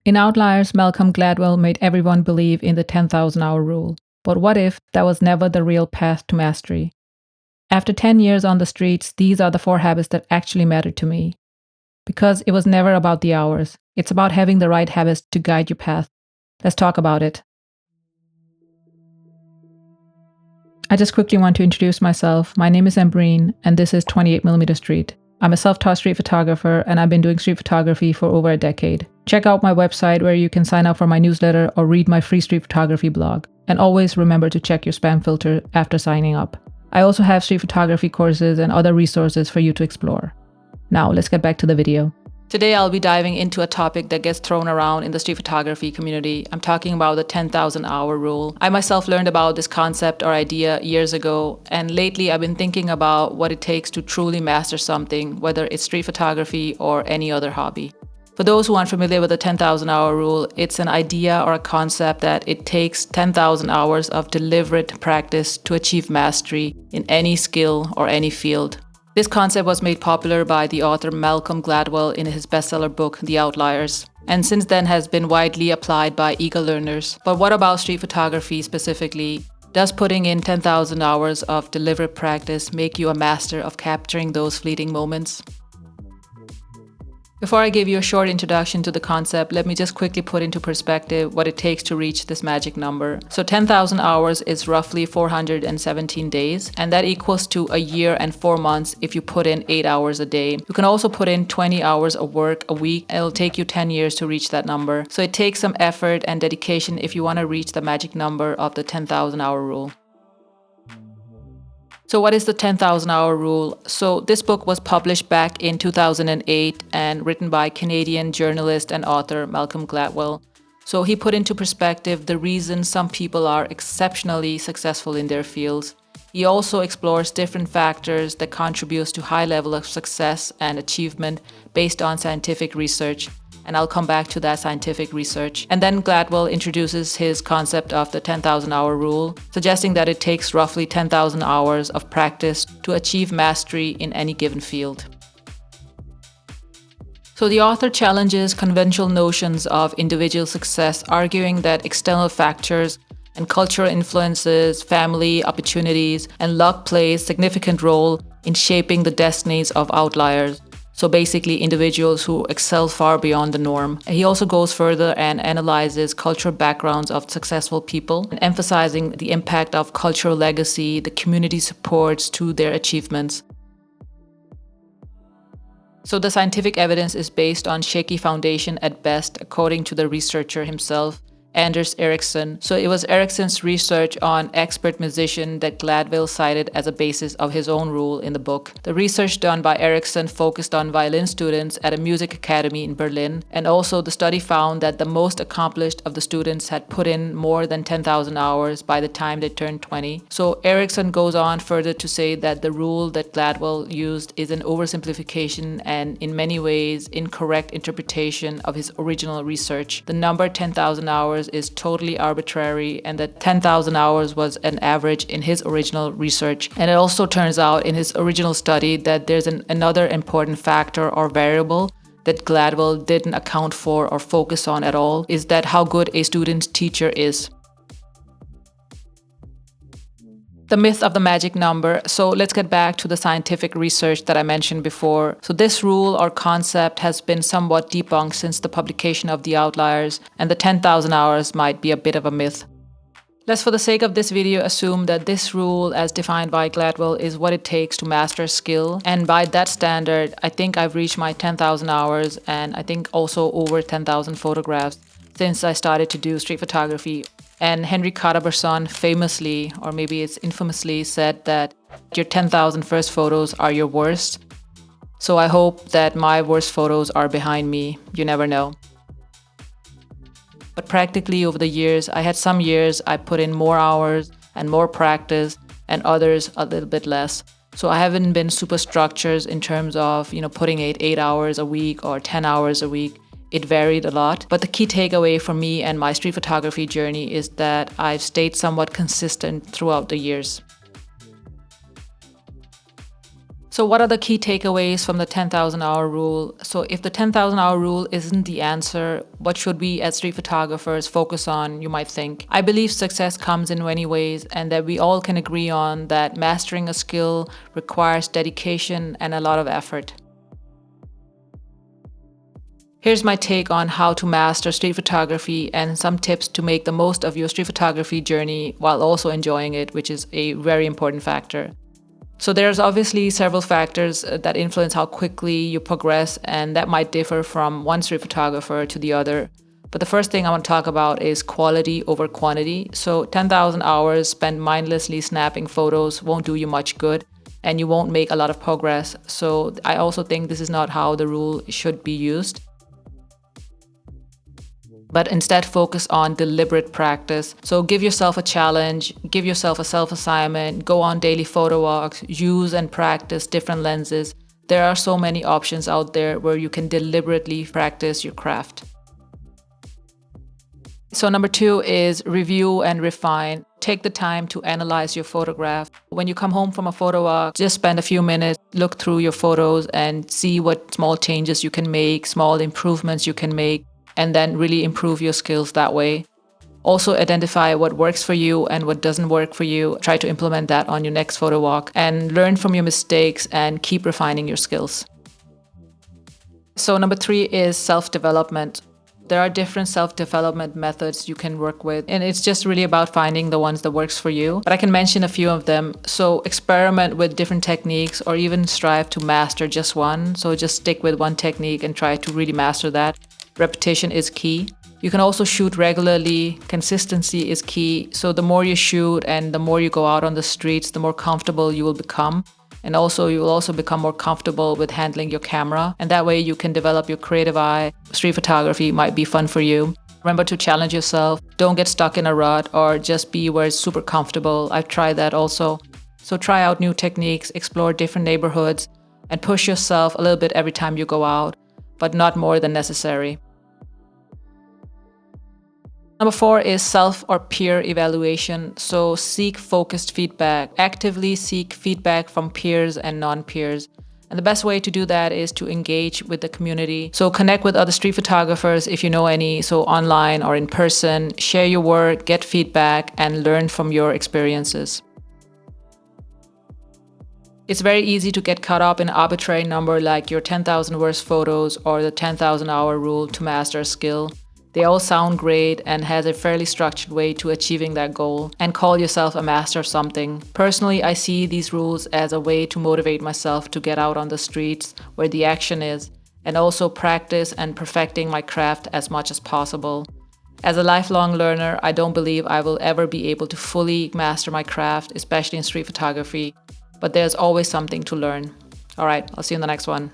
In Outliers, Malcome Gladwell made everyone believe in the 10,000 hour rule. But what if that was never the real path to mastery? After 10 years on the streets, these are the 4 habits that actually mattered to me. Because it was never about the hours. It's about having the right habits to guide your path. Let's talk about it. I just quickly want to introduce myself. My name is Ambreen, and this is 28mm Street. I'm a self-taught street photographer, and I've been doing street photography for over a decade. Check out my website where you can sign up for my newsletter or read my free street photography blog. And always remember to check your spam filter after signing up. I also have street photography courses and other resources for you to explore. Now, let's get back to the video. Today, I'll be diving into a topic that gets thrown around in the street photography community. I'm talking about the 10,000 hour rule. I myself learned about this concept or idea years ago, and lately I've been thinking about what it takes to truly master something, whether it's street photography or any other hobby. For those who aren't familiar with the 10,000 hour rule, it's an idea or a concept that it takes 10,000 hours of deliberate practice to achieve mastery in any skill or any field. This concept was made popular by the author Malcome Gladwell in his bestseller book, The Outliers, and since then has been widely applied by eager learners. But what about street photography specifically? Does putting in 10,000 hours of deliberate practice make you a master of capturing those fleeting moments? Before I give you a short introduction to the concept, let me just quickly put into perspective what it takes to reach this magic number. So 10,000 hours is roughly 417 days, and that equals to a year and 4 months if you put in 8 hours a day. You can also put in 20 hours of work a week, and it'll take you 10 years to reach that number. So it takes some effort and dedication if you want to reach the magic number of the 10,000 hour rule. So what is the 10,000 hour rule? So this book was published back in 2008 and written by Canadian journalist and author Malcome Gladwell. So he put into perspective the reason some people are exceptionally successful in their fields. He also explores different factors that contribute to high level of success and achievement based on scientific research. And I'll come back to that scientific research. And then Gladwell introduces his concept of the 10,000 hour rule, suggesting that it takes roughly 10,000 hours of practice to achieve mastery in any given field. So the author challenges conventional notions of individual success, arguing that external factors and cultural influences, family, opportunities, and luck play a significant role in shaping the destinies of outliers. So basically individuals who excel far beyond the norm. He also goes further and analyzes cultural backgrounds of successful people, emphasizing the impact of cultural legacy, the community supports to their achievements. So the scientific evidence is based on shaky foundation at best, according to the researcher himself, Anders Ericsson. So it was Ericsson's research on expert musician that Gladwell cited as a basis of his own rule in the book. The research done by Ericsson focused on violin students at a music academy in Berlin, and also the study found that the most accomplished of the students had put in more than 10,000 hours by the time they turned 20. So Ericsson goes on further to say that the rule that Gladwell used is an oversimplification and in many ways incorrect interpretation of his original research. The number 10,000 hours is totally arbitrary, and that 10,000 hours was an average in his original research. And it also turns out in his original study that there's another important factor or variable that Gladwell didn't account for or focus on at all, is that how good a student teacher is. The myth of the magic number. So let's get back to the scientific research that I mentioned before. So this rule or concept has been somewhat debunked since the publication of The Outliers, and the 10,000 hours might be a bit of a myth. Let's, for the sake of this video, assume that this rule as defined by Gladwell is what it takes to master a skill. And by that standard, I think I've reached my 10,000 hours, and I think also over 10,000 photographs since I started to do street photography. And Henry Cartier-Bresson famously, or maybe it's infamously, said that your 10,000 first photos are your worst. So I hope that my worst photos are behind me. You never know. But practically over the years, I had some years I put in more hours and more practice, and others a little bit less. So I haven't been super structured in terms of, putting 8 hours a week or 10 hours a week. It varied a lot, but the key takeaway for me and my street photography journey is that I've stayed somewhat consistent throughout the years. So what are the key takeaways from the 10,000 hour rule? So if the 10,000 hour rule isn't the answer, what should we as street photographers focus on, you might think? I believe success comes in many ways, and that we all can agree on that mastering a skill requires dedication and a lot of effort. Here's my take on how to master street photography and some tips to make the most of your street photography journey while also enjoying it, which is a very important factor. So there's obviously several factors that influence how quickly you progress, and that might differ from one street photographer to the other. But the first thing I want to talk about is quality over quantity. So 10,000 hours spent mindlessly snapping photos won't do you much good, and you won't make a lot of progress. So I also think this is not how the rule should be used, but instead focus on deliberate practice. So give yourself a challenge, give yourself a self-assignment, go on daily photo walks, use and practice different lenses. There are so many options out there where you can deliberately practice your craft. So number 2 is review and refine. Take the time to analyze your photograph. When you come home from a photo walk, just spend a few minutes, look through your photos and see what small changes you can make, small improvements you can make, and then really improve your skills that way. Also identify what works for you and what doesn't work for you. Try to implement that on your next photo walk and learn from your mistakes and keep refining your skills. So number 3 is self-development. There are different self-development methods you can work with, and it's just really about finding the ones that works for you. But I can mention a few of them. So experiment with different techniques, or even strive to master just one. So just stick with one technique and try to really master that. Repetition is key. You can also shoot regularly. Consistency is key. So the more you shoot and the more you go out on the streets, the more comfortable you will become. And also you will also become more comfortable with handling your camera. And that way you can develop your creative eye. Street photography might be fun for you. Remember to challenge yourself. Don't get stuck in a rut or just be where it's super comfortable. I've tried that also. So try out new techniques, explore different neighborhoods, and push yourself a little bit every time you go out, but not more than necessary. Number 4 is self or peer evaluation. So seek focused feedback. Actively seek feedback from peers and non-peers. And the best way to do that is to engage with the community. So connect with other street photographers if you know any, so online or in person. Share your work, get feedback, and learn from your experiences. It's very easy to get caught up in an arbitrary number like your 10,000 worst photos or the 10,000 hour rule to master a skill. They all sound great and has a fairly structured way to achieving that goal, and call yourself a master of something. Personally, I see these rules as a way to motivate myself to get out on the streets where the action is, and also practice and perfecting my craft as much as possible. As a lifelong learner, I don't believe I will ever be able to fully master my craft, especially in street photography, but there's always something to learn. All right, I'll see you in the next one.